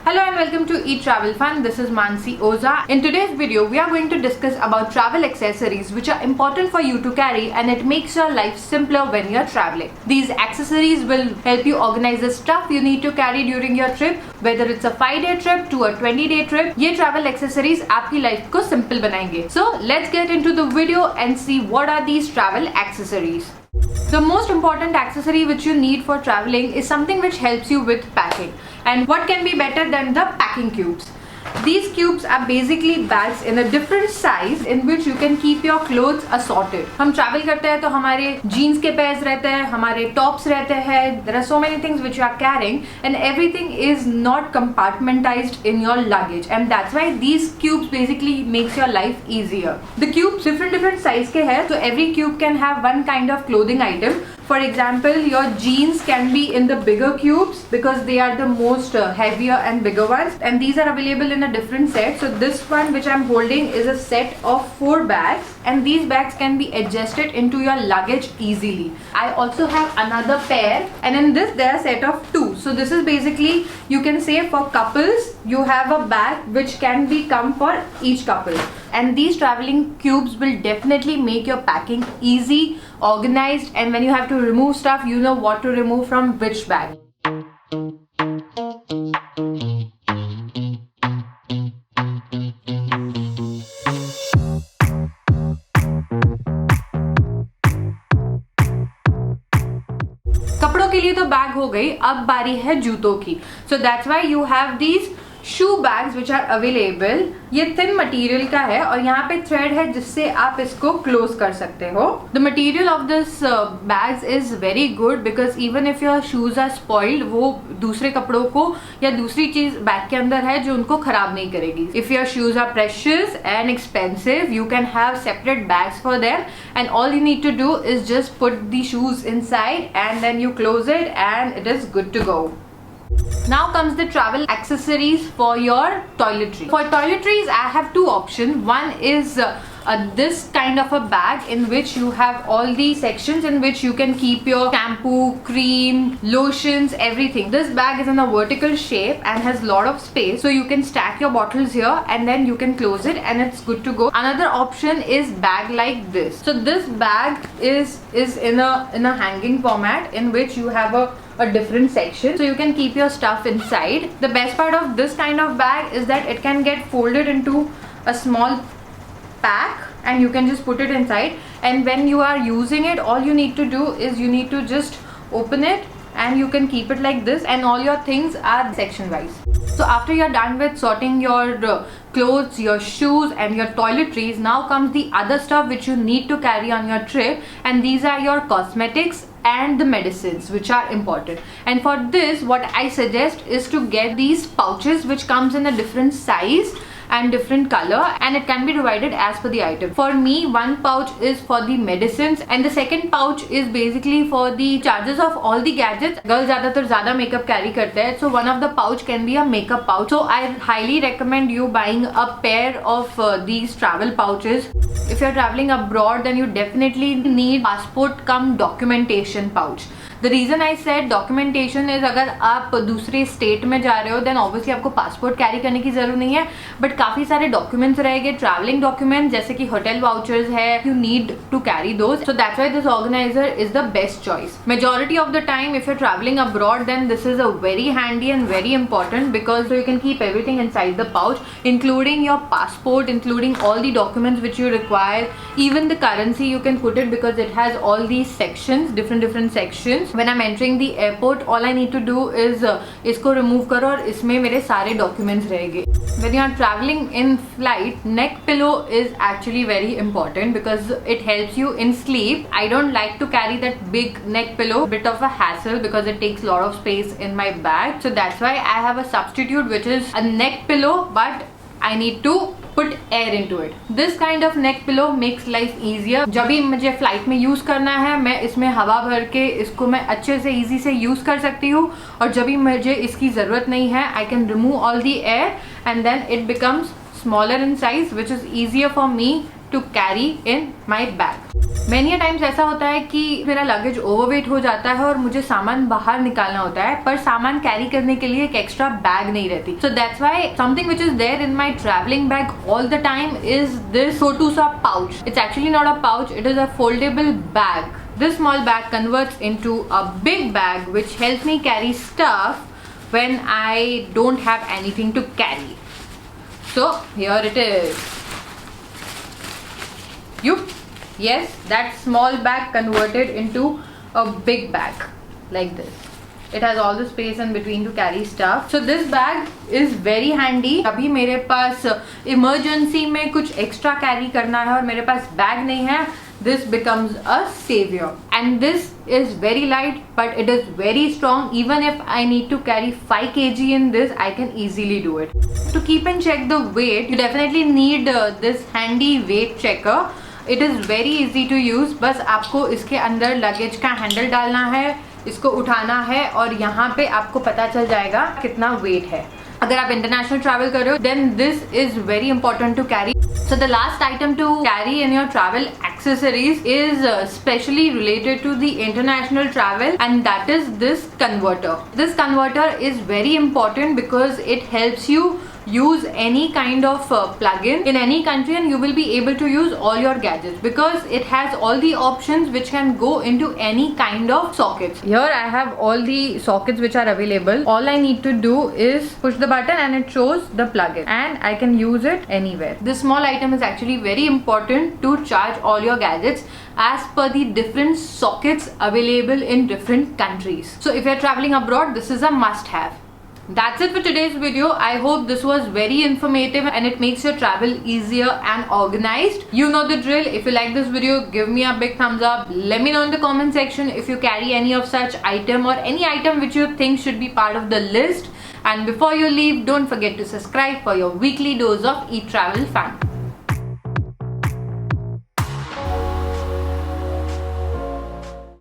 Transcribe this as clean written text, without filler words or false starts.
Hello and welcome to Eat Travel Fun. This is Mansi Oza. In today's video, we are going to discuss about travel accessories which are important for you to carry and it makes your life simpler when you're traveling. These accessories will help you organize the stuff you need to carry during your trip, whether it's a 5-day trip to a 20-day trip. ये travel accessories आपकी life को simple बनाएंगे. So let's get into the video and see what are these travel accessories. The most important accessory which you need for traveling is something which helps you with packing. And what can be better than the packing cubes? These cubes are basically bags in a different size in which you can keep your clothes assorted. हम travel करते हैं तो हमारे jeans के pairs रहते हैं, हमारे tops रहते हैं. There are so many things which you are carrying and everything is not compartmentized in your luggage, and that's why these cubes basically makes your life easier. The cubes different size के हैं, so every cube can have one kind of clothing item. For example, your jeans can be in the bigger cubes because they are the most heavier and bigger ones, and these are available in a different set. So this one which I'm holding is a set of 4 bags, and these bags can be adjusted into your luggage easily. I also have another pair, and in this there are a set of 2. So this is basically, you can say, for couples you have a bag which can be come for each couple. And these traveling cubes will definitely make your packing easy, organized, and when you have to remove stuff, you know what to remove from which bag. कपड़ों के लिए तो bag हो गई, अब बारी है जूतों की. So that's why you have these shoe bags which are available. ये thin material का है और यहाँ पे thread है जिससे आप इसको close कर सकते हो. The material of this bags is very good because even if your shoes are spoiled, वो दूसरे कपड़ों को या दूसरी चीज बैग के अंदर है जो उनको खराब नहीं करेगी. If your shoes are precious and expensive, you can have separate bags for them, and all you need to do is just put the shoes inside and then you close it and it is good to go. Now comes the travel accessories for your toiletries. For toiletries, I have 2 options. One is this kind of a bag in which you have all the sections in which you can keep your shampoo, cream, lotions, everything. This bag is in a vertical shape and has lot of space, so you can stack your bottles here and then you can close it and it's good to go. Another option is bag like this. So this bag is in a hanging format in which you have a different section, so you can keep your stuff inside. The best part of this kind of bag is that it can get folded into a small pack and you can just put it inside, and when you are using it, all you need to do is you need to just open it and you can keep it like this, and all your things are section wise. So after you're done with sorting your clothes, your shoes and your toiletries, now comes the other stuff which you need to carry on your trip, and these are your cosmetics and the medicines which are important. And for this, what I suggest is to get these pouches which comes in a different size and different color, and it can be divided as per the item. For me, one pouch is for the medicines and the second pouch is basically for the charges of all the gadgets. Girls ज़्यादातर ज़्यादा makeup carry करते हैं, so one of the pouch can be a makeup pouch. So I highly recommend you buying a pair of these travel pouches. If you're traveling abroad, then you definitely need passport cum documentation pouch. The reason I said documentation is अगर आप दूसरे state में जा रहे हो then obviously आपको passport carry करने की जरूरत नहीं है, बट काफ़ी सारे डॉक्यूमेंट्स रहेंगे, ट्रैवलिंग डॉक्यूमेंट्स जैसे कि होटल वाउचर्स है, you need to carry those. So that's why this organizer is the best choice. Majority of the time, if you're traveling abroad, then this is a very handy and very important because you can keep everything inside the pouch, including your passport, including all the documents which you require, even the currency you can put it because it has all these sections, different sections. When I'm entering the airport, all I need to do is इसको remove करो और इसमें मेरे सारे documents रहेंगे. When you are traveling in flight, neck pillow is actually very important because it helps you in sleep. I don't like to carry that big neck pillow, bit of a hassle because it takes a lot of space in my bag. So that's why I have a substitute which is a neck pillow, but I need to put air into it. This kind of neck pillow makes life easier. जब भी मुझे flight में use करना है, मैं इसमें हवा भर के इसको मैं अच्छे से इजी से यूज कर सकती हूँ, और जब भी मुझे इसकी जरूरत नहीं है, I can remove all the air and then it becomes smaller in size, which is easier for me to carry in my bag. Many times ऐसा होता है कि मेरा लगेज ओवरवेट हो जाता है और मुझे सामान बाहर निकालना होता है, पर सामान कैरी करने के लिए एक एक्स्ट्रा बैग नहीं रहती. So that's why something which is there in my travelling bag all the time is this छोटू-सा pouch. It's actually not a pouch, it is a foldable bag. This small bag converts into a big bag which helps me carry stuff when I don't have anything to carry. So here it is. Yes, that small bag converted into a big bag like this. It has all the space in between to carry stuff. So this bag is very handy. अभी मेरे पास emergency में कुछ extra carry करना है और मेरे पास bag नहीं है, this becomes a savior. And this is very light, but it is very strong. Even if I need to carry 5 kg in this, I can easily do it. To keep and check the weight, you definitely need this handy weight checker. It is very easy to use. बस आपको इसके अंदर luggage का handle डालना है, इसको उठाना है और यहाँ पे आपको पता चल जाएगा कितना वेट है. अगर आप इंटरनेशनल ट्रैवल कर रहे हो, then this is very important to carry. So the last item to carry in your travel accessories is specially related to the international travel, and that is this converter. This converter is very important because it helps you use any kind of plug-in in any country, and you will be able to use all your gadgets because it has all the options which can go into any kind of sockets. Here I have all the sockets which are available. All I need to do is push the button and it shows the plug-in, and I can use it anywhere. This small item is actually very important to charge all your gadgets as per the different sockets available in different countries. So if you're traveling abroad, this is a must-have. That's it for today's video. I hope this was very informative and it makes your travel easier and organized. You know the drill. If you like this video, give me a big thumbs up. Let me know in the comment section if you carry any of such item or any item which you think should be part of the list. And before you leave, don't forget to subscribe for your weekly dose of eTravel fun.